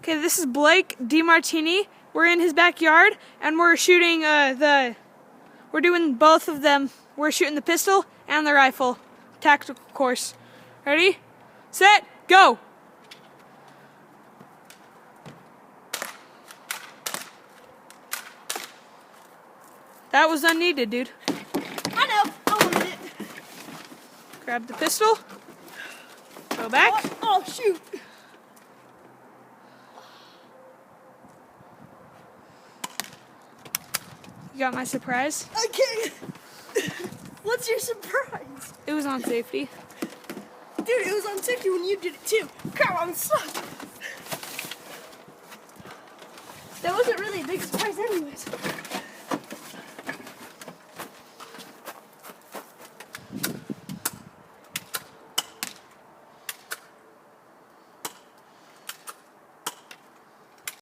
Okay, this is Blake DeMartini. We're in his backyard, and we're shooting we're doing both of them. We're shooting the pistol and the rifle. Tactical course. Ready? Set, go! That was unneeded, dude. I know, I wanted it. Grab the pistol. Go back. Oh, shoot. You got my surprise? Okay. What's your surprise? It was on safety. Dude, it was on safety when you did it too. Crap, I'm stuck. That wasn't really a big surprise anyways.